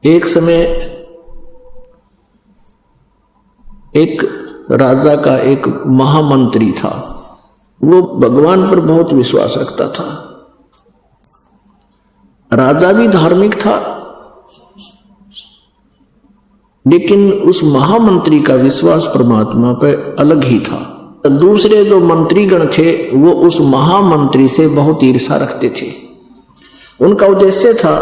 एक समय एक राजा का एक महामंत्री था। वो भगवान पर बहुत विश्वास रखता था। राजा भी धार्मिक था, लेकिन उस महामंत्री का विश्वास परमात्मा पर अलग ही था। दूसरे जो मंत्रीगण थे वो उस महामंत्री से बहुत ईर्ष्या रखते थे। उनका उद्देश्य था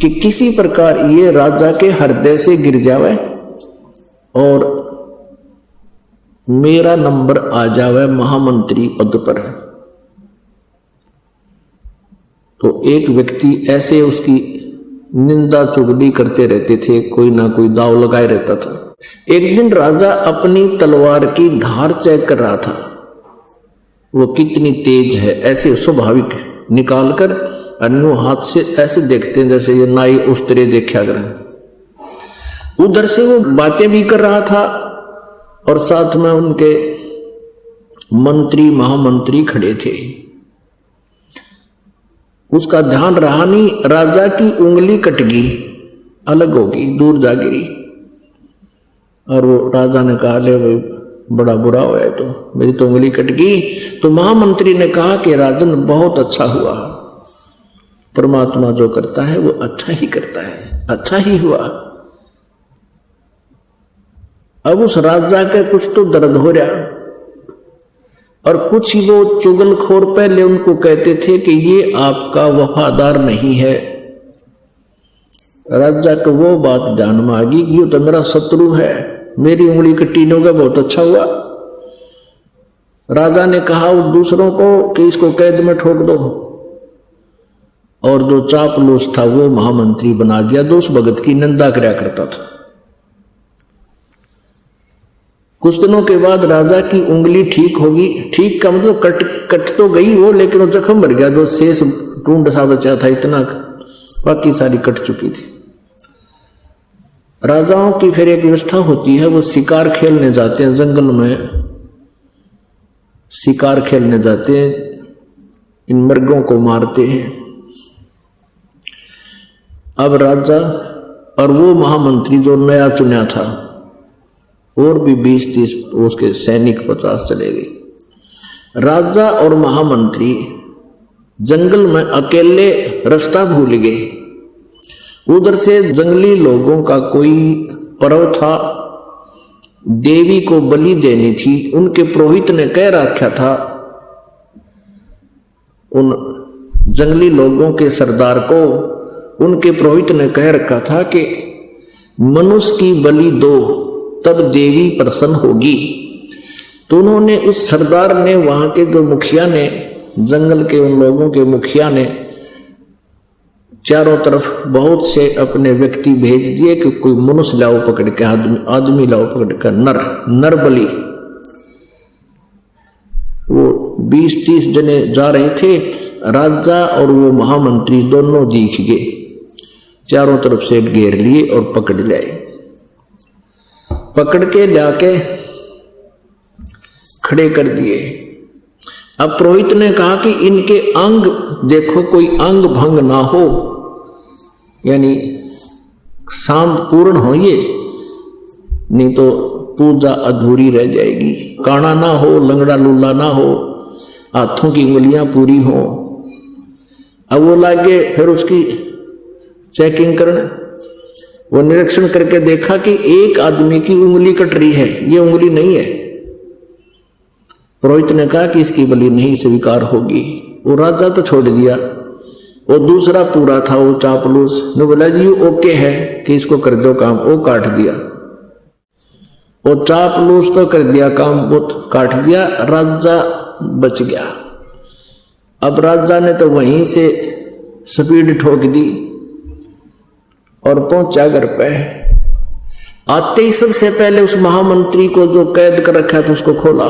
कि किसी प्रकार ये राजा के हृदय से गिर जावे और मेरा नंबर आ जावे महामंत्री पद पर। तो एक व्यक्ति ऐसे उसकी निंदा चुगली करते रहते थे, कोई ना कोई दाव लगाए रहता था। एक दिन राजा अपनी तलवार की धार चेक कर रहा था, वो कितनी तेज है, ऐसे स्वाभाविक निकालकर अन्य हाथ से ऐसे देखते हैं जैसे ये नाई उस तरह देखा करें। उधर से वो बातें भी कर रहा था और साथ में उनके मंत्री महामंत्री खड़े थे। उसका ध्यान रहा नहीं, राजा की उंगली कट गई, अलग होगी, दूर जा गिरी। और वो राजा ने कहा, ले भाई बड़ा बुरा हुआ है, तो मेरी तो उंगली कट गई। तो महामंत्री ने कहा कि राजन बहुत अच्छा हुआ, परमात्मा जो करता है वो अच्छा ही करता है, अच्छा ही हुआ। अब उस राजा के कुछ तो दर्द हो रहा और कुछ ही वो चुगलखोर पहले उनको कहते थे कि ये आपका वफादार नहीं है। राजा को वो बात ध्यान में आ गई कि ये तो मेरा शत्रु है, मेरी उंगली कट्टी नहीं होगा, बहुत अच्छा हुआ। राजा ने कहा उस दूसरों को कि इसको कैद में ठोक दो, और जो चापलूस था वो महामंत्री बना दिया, जो उस भगत की निंदा करया करता था। कुछ दिनों के बाद राजा की उंगली ठीक होगी। ठीक का मतलब कट तो गई वो, लेकिन वो जख्म भर गया, जो शेष टूंड सा बचा था इतना, बाकी सारी कट चुकी थी। राजाओं की फिर एक व्यवस्था होती है, वो शिकार खेलने जाते हैं, जंगल में शिकार खेलने जाते हैं, इन मृगों को मारते हैं। अब राजा और वो महामंत्री जो नया चुना था, और भी 20-30 उसके सैनिक 50 चले गए। राजा और महामंत्री जंगल में अकेले रास्ता भूल गए। उधर से जंगली लोगों का कोई पर्व था, देवी को बलि देनी थी। उनके पुरोहित ने कह रखा था उन जंगली लोगों के सरदार को, उनके पुरोहित ने कह रखा था कि मनुष्य की बलि दो तब देवी प्रसन्न होगी। तो उन्होंने, उस सरदार ने, वहां के जो मुखिया ने, जंगल के उन लोगों के मुखिया ने चारों तरफ बहुत से अपने व्यक्ति भेज दिए कि कोई मनुष्य लाओ पकड़ के, आदमी लाओ पकड़ कर, नर बलि। वो 20-30 जने जा रहे थे। राजा और वो महामंत्री दोनों दिख गए, चारों तरफ से घेर लिए और पकड़ लाए। पकड़ के लाके खड़े कर दिए। अब पुरोहित ने कहा कि इनके अंग देखो, कोई अंग भंग ना हो, यानी शांत पूर्ण हो ये, नहीं तो पूजा अधूरी रह जाएगी। काना ना हो, लंगड़ा लुल्ला ना हो, हाथों की उंगलियां पूरी हो। अब वो लागे फिर उसकी चेकिंग करना। वो निरीक्षण करके देखा कि एक आदमी की उंगली कट रही है, ये उंगली नहीं है। पुरोहित ने कहा कि इसकी बलि नहीं स्वीकार होगी। वो राजा तो छोड़ दिया, वो दूसरा पूरा था, वो चापलूस ने बोला जी ओके है कि इसको कर दो काम, वो काट दिया। वो चापलूस तो कर दिया काम, वो काट दिया, राजा बच गया। अब राजा ने तो वहीं से स्पीड ठोक दी और पहुंचा घर पे। आते ही सबसे पहले उस महामंत्री को जो कैद कर रखा था उसको खोला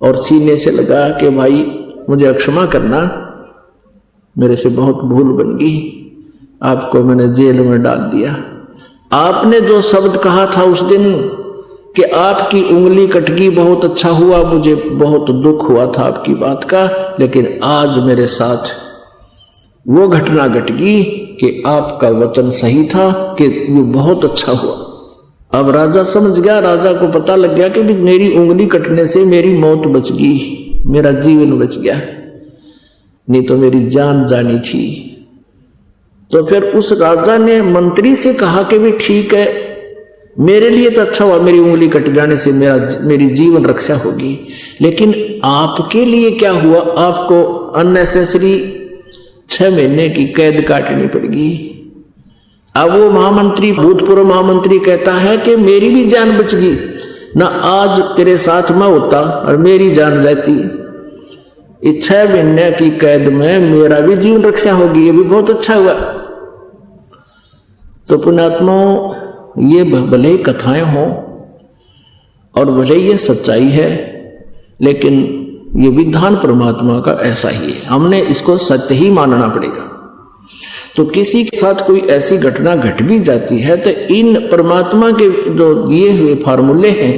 और सीने से लगा कि भाई मुझे क्षमा करना, मेरे से बहुत भूल बन गई, आपको मैंने जेल में डाल दिया। आपने जो शब्द कहा था उस दिन कि आपकी उंगली कट गई, बहुत अच्छा हुआ, मुझे बहुत दुख हुआ था आपकी बात का, लेकिन आज मेरे साथ वो घटना घट गई कि आपका वचन सही था, कि ये बहुत अच्छा हुआ। अब राजा समझ गया, राजा को पता लग गया कि मेरी उंगली कटने से मेरी मौत बच गई, मेरा जीवन बच गया, नहीं तो मेरी जान जानी थी। तो फिर उस राजा ने मंत्री से कहा कि भी ठीक है, मेरे लिए तो अच्छा हुआ मेरी उंगली कट जाने से मेरी जीवन रक्षा होगी, लेकिन आपके लिए क्या हुआ, आपको अननेसेसरी 6 महीने की कैद काटनी पड़ेगी। अब वो महामंत्री, भूतपूर्व महामंत्री कहता है कि मेरी भी जान बच गई ना, आज तेरे साथ मैं होता और मेरी जान जाती, इस 6 महीने की कैद में मेरा भी जीवन रक्षा होगी, ये भी बहुत अच्छा हुआ। तो पुण्यात्माओं, ये भले ही कथाएं हों और भले ये सच्चाई है, लेकिन ये विधान परमात्मा का ऐसा ही है, हमने इसको सत्य ही मानना पड़ेगा। तो किसी के साथ कोई ऐसी घटना घट भी जाती है तो इन परमात्मा के जो दिए हुए फार्मूले हैं,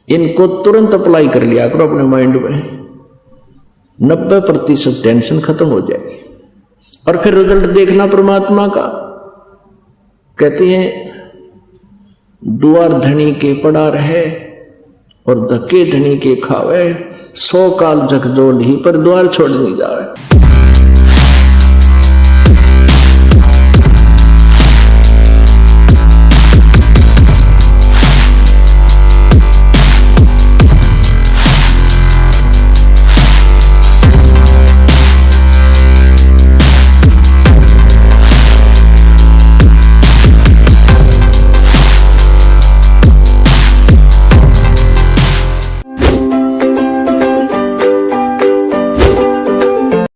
इनको तुरंत अप्लाई कर लिया करो अपने माइंड में, 90% टेंशन खत्म हो जाएगी। और फिर रिजल्ट देखना परमात्मा का। कहते हैं द्वार धनी के पड़ा रहे और धक्के धनी के खावे, 100 काल झकझोल ही पर द्वार छोड़ नहीं जावे।